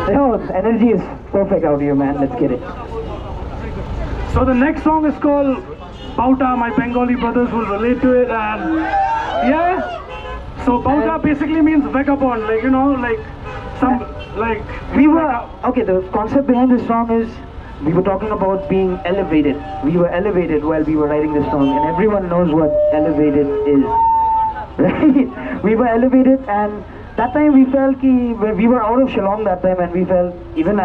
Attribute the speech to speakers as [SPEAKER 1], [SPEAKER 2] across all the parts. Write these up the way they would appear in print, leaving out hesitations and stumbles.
[SPEAKER 1] No, energy is perfect out here, man. Let's get it.
[SPEAKER 2] So the next song is called Bauta. My Bengali brothers will relate to it, and yeah. So Bauta basically means vagabond, like like some like
[SPEAKER 1] We were okay. The concept behind this song is we were talking about being elevated. We were elevated while we were writing this song, and everyone knows what elevated is, right? We were elevated, and that time we felt we were out of Shillong that time, and we felt even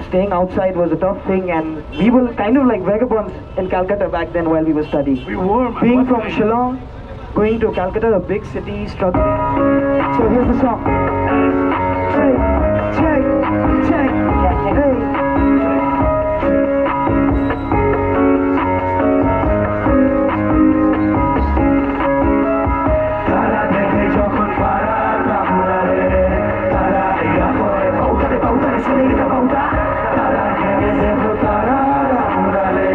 [SPEAKER 1] staying outside was a tough thing, and we were kind of like vagabonds in Calcutta back then while we were studying.
[SPEAKER 2] we were man.
[SPEAKER 1] Being
[SPEAKER 2] What
[SPEAKER 1] from
[SPEAKER 2] like-
[SPEAKER 1] Shillong, going to Calcutta, a big city, struggling. So here's the song. Hey, check, check, hey. তারা দেখে যখন পাড়া কামড়ারে, তারা ইয়া করে বাউটারে বাউটারে ছেলেটা বাউটা, তারা খেলে দেখো তারা কামড়ারে,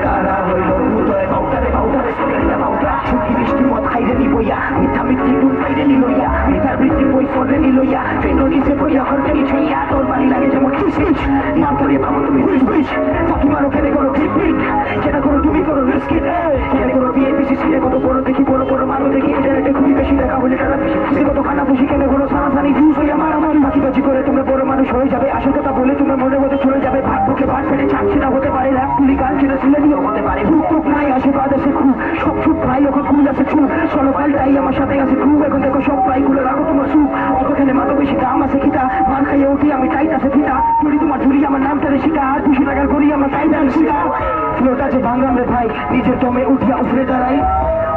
[SPEAKER 1] তারা হইল ভূতরে বাউটারে বাউটারে ছেলেটা বাউটা। ঝুঁকি বৃষ্টি মত খাইরে নিবইয়া, মিথ্যা মিথ্যি ডুব খাইরে নিলইয়া, মিথ্যার বৃষ্টি বই ফোরে নিলইয়া, ট্রেন নিচে পড়িয়া হরবে নিছইয়া, তোর বাড়ি লাগে যেমন খিসমিস, নাম করে ভাবো তুমি হুইস হুইস, ফাঁকি মারো খেলে করো ঠিক ঠিক, যেটা করো তুমি করো রিস্কি, খেলে করো বিএনপিসি সিরে কত বড় দেখি বড় বড় মানো দেখি ইন্টারনেটে খুবই বেশি দেখা হলে টাকা বেশি, সে কত খানা খুশি কেন করো সারাসারি ভিউজ হইয়া মারামারি, ফাঁকিবাজি করে তোমরা বড় মানুষ হয়ে যাবে, আসল কথা বলে তোমরা মনের মধ্যে চলে যাবে, ভাত বুকে ভাত ফেলে ছাড়ছি না হতে পারে, র্যাপ তুলি গান ছেড়ে সিলেনিও হতে পারে, হুক টুক নাই আশীর্বাদ আছে খুব, সব ছুট প্রায় এখন খুল আছে ছু, চলো পাল্টাই আমার সাথে আছে খুব, এখন দেখো সব প্রায় খুলে রাখো তোমার সুখ, অতখানে মাতো বেশি দাম আছে খিতা, মান খাইয়ে উঠি আমি টাইট আছে ফিতা, চুরি তোমার ঝুরি আমার নামটা রে শিকা, আর 200 টাকার করি আমার টাইট আছে শিকা, ফ্লোট আছে ভাঙাম রে ভাই, নিজের দমে উঠিয়া উফরে দাঁড়াই,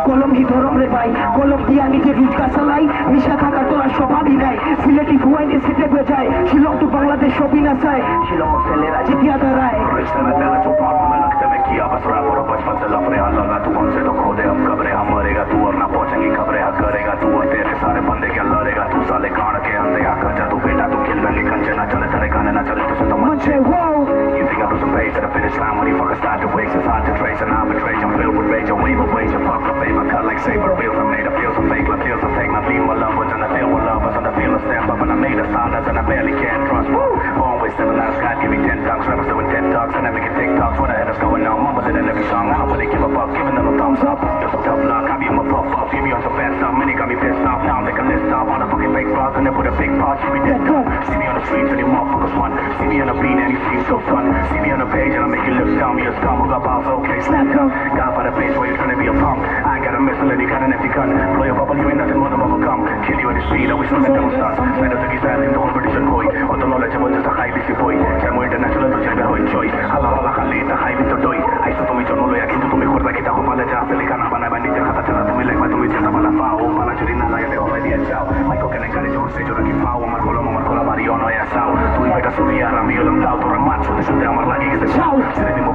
[SPEAKER 1] কলম হি ধরম রে ভাই, কলম দিয়া নিজের রুজগার চালাই, মিশা থাকার তোরা স্বভাবই নাই, সিলেটি ফুয়াইনে সিটে বেজায়, শিলং তো বাংলাদেশ সবই না চায়, শিলং ছেলেরা জিতিয়া দাঁড়ায়।
[SPEAKER 3] रिश्ते में तेरा जो पाप में लगते में किया बस रैप और बचपन से लफड़े हाथ लगा तू हमसे तो खो दे हम खबरें हम मरेगा तू और ना पहुंचेंगी खबरें हक करेगा तू और तेरे सारे बंदे क्या लड़ेगा तू साले कान के अंधे आकर जा तू बेटा तू खेल में कंचे ना चले तेरे गाने ना चले तुझे तो
[SPEAKER 1] Manche, wow!
[SPEAKER 3] You think I do some pace to the finish line when you fucking start to waste it's hard to trace and I'm a trace I'm filled with rage I wave away you fuck the fame I cut like saber wheels I made a feel some fake like feels some fake my feel my love was and I feel with love was and I feel a step up and I made a sound as and I barely can trust woo always stepping out of sky give me 10 tongues rappers doing 10 talks and I make it TikToks when I head us going on mumbling in every song I don't really give a fuck giving them a thumbs up just a tough luck I be my puff up give me on some fast stuff many got me pissed off now I'm making list off on a fucking fake block and then put a big box she be dead cut see me on the streets and you motherfuckers run see me on the beat and you feel so fun see me on the page and I make your lips down me a scum who got balls okay slap gun got by the page where you trying to be a punk I ain't got a missile and you got an empty gun blow your bubble you ain't nothing more than overcome kill you in the street always from the devil stars better to be silent don't competition boy or the knowledge of just a high busy boy Chamo international to check the whole choice hala hala khalita high with the toy I saw তুমি জন্ম লয়া কিন্তু তুমি খোরদা কিতা কপালে যা আছে লেখা না বানাবা নিজের খাতা চালা তুমি লেখবা তুমি যেটা বালা পাও বালা যদি না লাগালে হবে দিয়ে যাও মাইকো কেন কানে জোর সে জোর কি পাও আমার কলম আমার কলা বাড়ি অনয় আসাও তুই বেটা সুরিয়া আমি হলাম দাও তোর মাছ শুতে শুতে আমার লাগে গেছে চাও ছেড়ে দিব